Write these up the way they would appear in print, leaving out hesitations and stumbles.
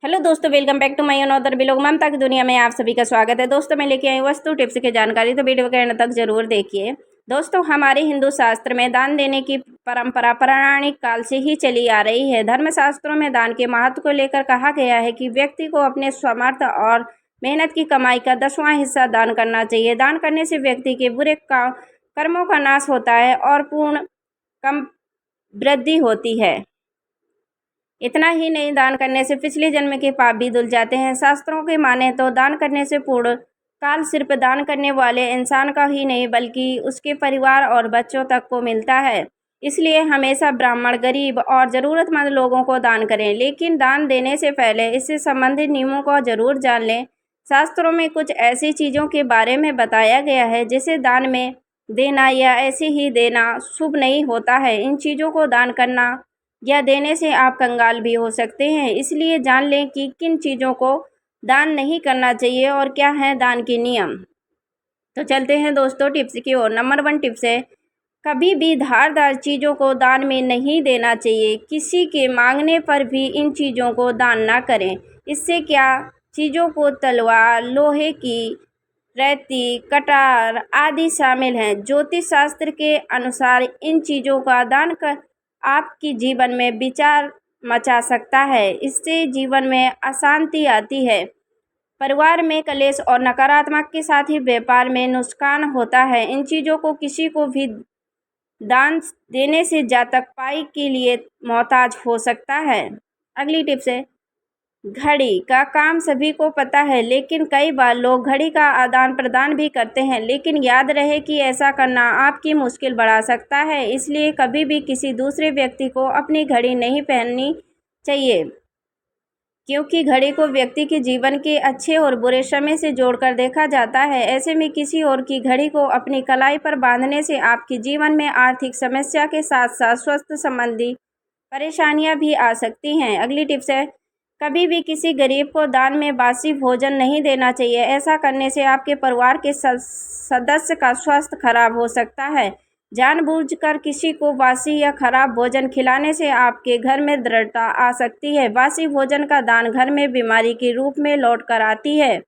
Hello दोस्तों, welcome back to my another blog. Mamta की दुनिया में आप सभी का स्वागत है। दोस्तों मैं लेके आई वस्तु टिप्स की जानकारी, तो वीडियो के अंत तक जरूर देखिए। दोस्तों हमारे हिंदू शास्त्र में दान देने की परंपरा पौराणिक काल से ही चली आ रही है। धर्मशास्त्रों में दान के महत्व को लेकर कहा गया है कि व्यक्ति को अपने सामर्थ्य और मेहनत की कमाई का 10वां हिस्सा दान करना चाहिए। दान करने से व्यक्ति के बुरे कर्मों का नाश होता है और पूर्ण कम वृद्धि होती है। इतना ही नहीं, दान करने से पिछले जन्म के पाप भी धुल जाते हैं। शास्त्रों के माने तो दान करने से पूर्ण काल सिर्फ दान करने वाले इंसान का ही नहीं बल्कि उसके परिवार और बच्चों तक को मिलता है। इसलिए हमेशा ब्राह्मण, गरीब और ज़रूरतमंद लोगों को दान करें, लेकिन दान देने से पहले इससे संबंधित नियमों को जरूर जान लें। शास्त्रों में कुछ ऐसी चीज़ों के बारे में बताया गया है जिसे दान में देना या ऐसे ही देना शुभ नहीं होता है। इन चीज़ों को दान करना या देने से आप कंगाल भी हो सकते हैं, इसलिए जान लें कि किन चीज़ों को दान नहीं करना चाहिए और क्या है दान के नियम। तो चलते हैं दोस्तों टिप्स की ओर। नंबर 1 टिप्स है, कभी भी धारदार चीज़ों को दान में नहीं देना चाहिए। किसी के मांगने पर भी इन चीज़ों को दान ना करें। इससे क्या चीज़ों को तलवार, लोहे की रेती, कटार आदि शामिल हैं। ज्योतिष शास्त्र के अनुसार इन चीज़ों का दान कर आपकी जीवन में विचार मचा सकता है। इससे जीवन में अशांति आती है, परिवार में कलेश और नकारात्मक के साथ ही व्यापार में नुकसान होता है। इन चीज़ों को किसी को भी दान देने से जातक पाई के लिए मोहताज हो सकता है। अगली टिप्स है, घड़ी का काम सभी को पता है, लेकिन कई बार लोग घड़ी का आदान प्रदान भी करते हैं। लेकिन याद रहे कि ऐसा करना आपकी मुश्किल बढ़ा सकता है, इसलिए कभी भी किसी दूसरे व्यक्ति को अपनी घड़ी नहीं पहननी चाहिए, क्योंकि घड़ी को व्यक्ति के जीवन के अच्छे और बुरे समय से जोड़कर देखा जाता है। ऐसे में किसी और की घड़ी को अपनी कलाई पर बांधने से आपके जीवन में आर्थिक समस्या के साथ साथ स्वास्थ्य संबंधी परेशानियां भी आ सकती हैं। अगली टिप्स है, कभी भी किसी गरीब को दान में बासी भोजन नहीं देना चाहिए। ऐसा करने से आपके परिवार के सदस्य का स्वास्थ्य खराब हो सकता है। जानबूझकर किसी को बासी या खराब भोजन खिलाने से आपके घर में दृढ़ता आ सकती है। बासी भोजन का दान घर में बीमारी के रूप में लौट कर आती है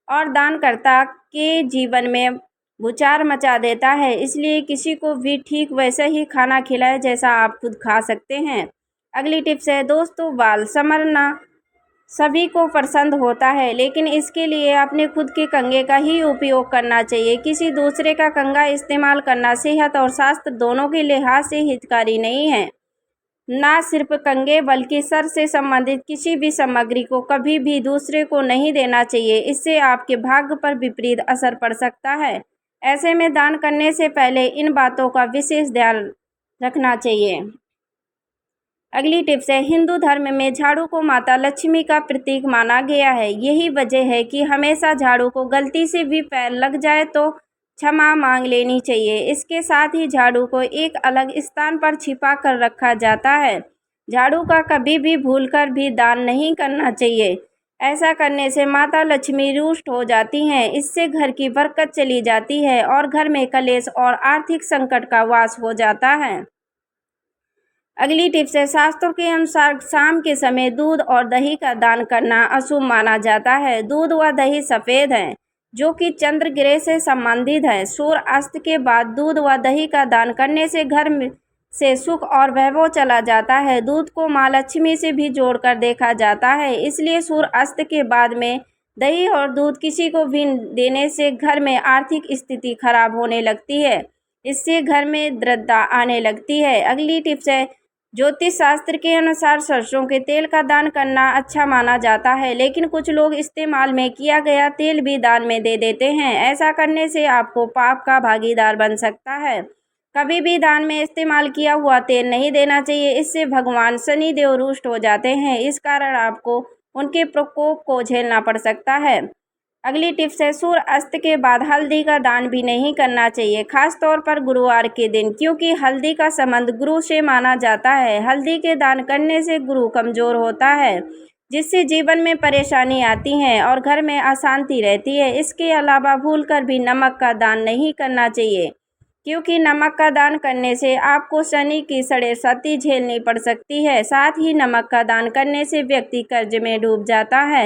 और दानकर्ता के जीवन में भूचार मचा देता है। इसलिए किसी को भी ठीक वैसे ही खाना खिलाएं जैसा आप खुद खा सकते हैं। अगली टिप्स है दोस्तों, बाल संवारना सभी को पसंद होता है, लेकिन इसके लिए अपने खुद के कंघे का ही उपयोग करना चाहिए। किसी दूसरे का कंघा इस्तेमाल करना सेहत और स्वास्थ्य दोनों के लिहाज से हितकारी नहीं है। ना सिर्फ कंघे बल्कि सर से संबंधित किसी भी सामग्री को कभी भी दूसरे को नहीं देना चाहिए। इससे आपके भाग्य पर विपरीत असर पड़ सकता है। ऐसे में दान करने से पहले इन बातों का विशेष ध्यान रखना चाहिए। अगली टिप्स है, हिंदू धर्म में झाड़ू को माता लक्ष्मी का प्रतीक माना गया है। यही वजह है कि हमेशा झाड़ू को गलती से भी पैर लग जाए तो क्षमा मांग लेनी चाहिए। इसके साथ ही झाड़ू को एक अलग स्थान पर छिपा कर रखा जाता है। झाड़ू का कभी भी भूलकर भी दान नहीं करना चाहिए। ऐसा करने से माता लक्ष्मी रुष्ट हो जाती हैं। इससे घर की बरकत चली जाती है और घर में कलेश और आर्थिक संकट का वास हो जाता है। अगली टिप्स है, शास्त्रों के अनुसार शाम के समय दूध और दही का दान करना अशुभ माना जाता है। दूध व दही सफ़ेद हैं, जो कि चंद्र ग्रह से संबंधित है। सूर्य अस्त के बाद दूध व दही का दान करने से घर में से सुख और वैभव चला जाता है। दूध को माँ लक्ष्मी से भी जोड़कर देखा जाता है, इसलिए सूर्य अस्त के बाद में दही और दूध किसी को भी देने से घर में आर्थिक स्थिति खराब होने लगती है। इससे घर में दृढ़ता आने लगती है। अगली टिप्स है, ज्योतिष शास्त्र के अनुसार सरसों के तेल का दान करना अच्छा माना जाता है, लेकिन कुछ लोग इस्तेमाल में किया गया तेल भी दान में दे देते हैं। ऐसा करने से आपको पाप का भागीदार बन सकता है। कभी भी दान में इस्तेमाल किया हुआ तेल नहीं देना चाहिए। इससे भगवान शनि देव रुष्ट हो जाते हैं। इस कारण आपको उनके प्रकोप को झेलना पड़ सकता है। अगली टिप्स है, सूर्य अस्त के बाद हल्दी का दान भी नहीं करना चाहिए, खास तौर पर गुरुवार के दिन, क्योंकि हल्दी का संबंध गुरु से माना जाता है। हल्दी के दान करने से गुरु कमजोर होता है, जिससे जीवन में परेशानी आती है और घर में अशांति रहती है। इसके अलावा भूलकर भी नमक का दान नहीं करना चाहिए, क्योंकि नमक का दान करने से आपको शनि की सड़े क्षति झेलनी पड़ सकती है। साथ ही नमक का दान करने से व्यक्ति कर्ज में डूब जाता है।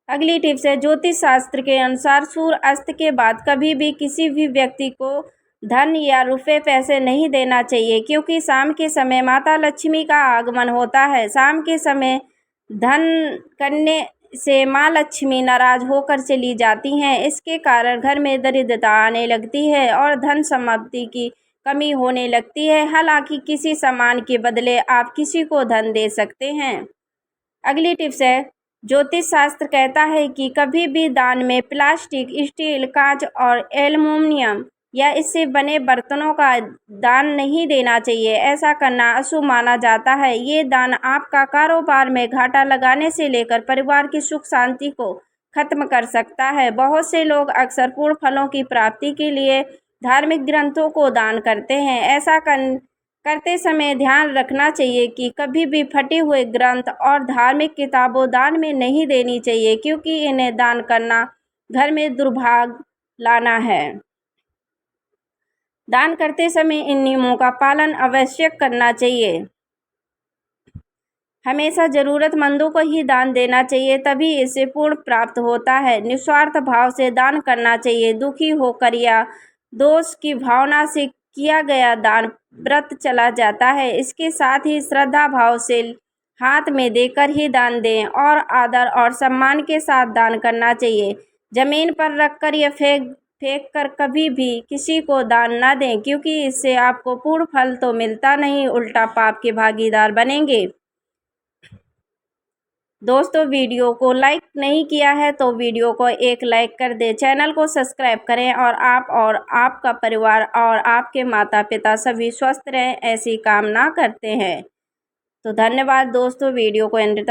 अगली टिप्स है, ज्योतिष शास्त्र के अनुसार सूर्य अस्त के बाद कभी भी किसी भी व्यक्ति को धन या रुपए पैसे नहीं देना चाहिए, क्योंकि शाम के समय माता लक्ष्मी का आगमन होता है। शाम के समय धन करने से माँ लक्ष्मी नाराज होकर चली जाती हैं। इसके कारण घर में दरिद्रता आने लगती है और धन संपत्ति की कमी होने लगती है। हालांकि किसी सामान के बदले आप किसी को धन दे सकते हैं। अगली टिप्स है, ज्योतिष शास्त्र कहता है कि कभी भी दान में प्लास्टिक, स्टील, कांच और एल्युमिनियम या इससे बने बर्तनों का दान नहीं देना चाहिए। ऐसा करना अशुभ माना जाता है। ये दान आपका कारोबार में घाटा लगाने से लेकर परिवार की सुख शांति को खत्म कर सकता है। बहुत से लोग अक्सर पूर्ण फलों की प्राप्ति के लिए धार्मिक ग्रंथों को दान करते हैं। ऐसा करते समय ध्यान रखना चाहिए कि कभी भी फटे हुए ग्रंथ और धार्मिक किताबों दान में नहीं देनी चाहिए, क्योंकि इन्हें दान करना घर में दुर्भाग्य लाना है। दान करते समय इन नियमों का पालन अवश्य करना चाहिए। हमेशा ज़रूरतमंदों को ही दान देना चाहिए, तभी इसे पूर्ण प्राप्त होता है। निस्वार्थ भाव से दान करना चाहिए। दुखी होकर या दोष की भावना से किया गया दान व्रत चला जाता है। इसके साथ ही श्रद्धा भाव से हाथ में देकर ही दान दें और आदर और सम्मान के साथ दान करना चाहिए। जमीन पर रखकर या फेंक कर कभी भी किसी को दान ना दें, क्योंकि इससे आपको पूर्ण फल तो मिलता नहीं, उल्टा पाप के भागीदार बनेंगे। दोस्तों, वीडियो को लाइक नहीं किया है तो वीडियो को एक लाइक कर दें, चैनल को सब्सक्राइब करें और आपका परिवार और आपके माता पिता सभी स्वस्थ रहें, ऐसी कामना करते हैं। तो धन्यवाद दोस्तों, वीडियो को एंड तक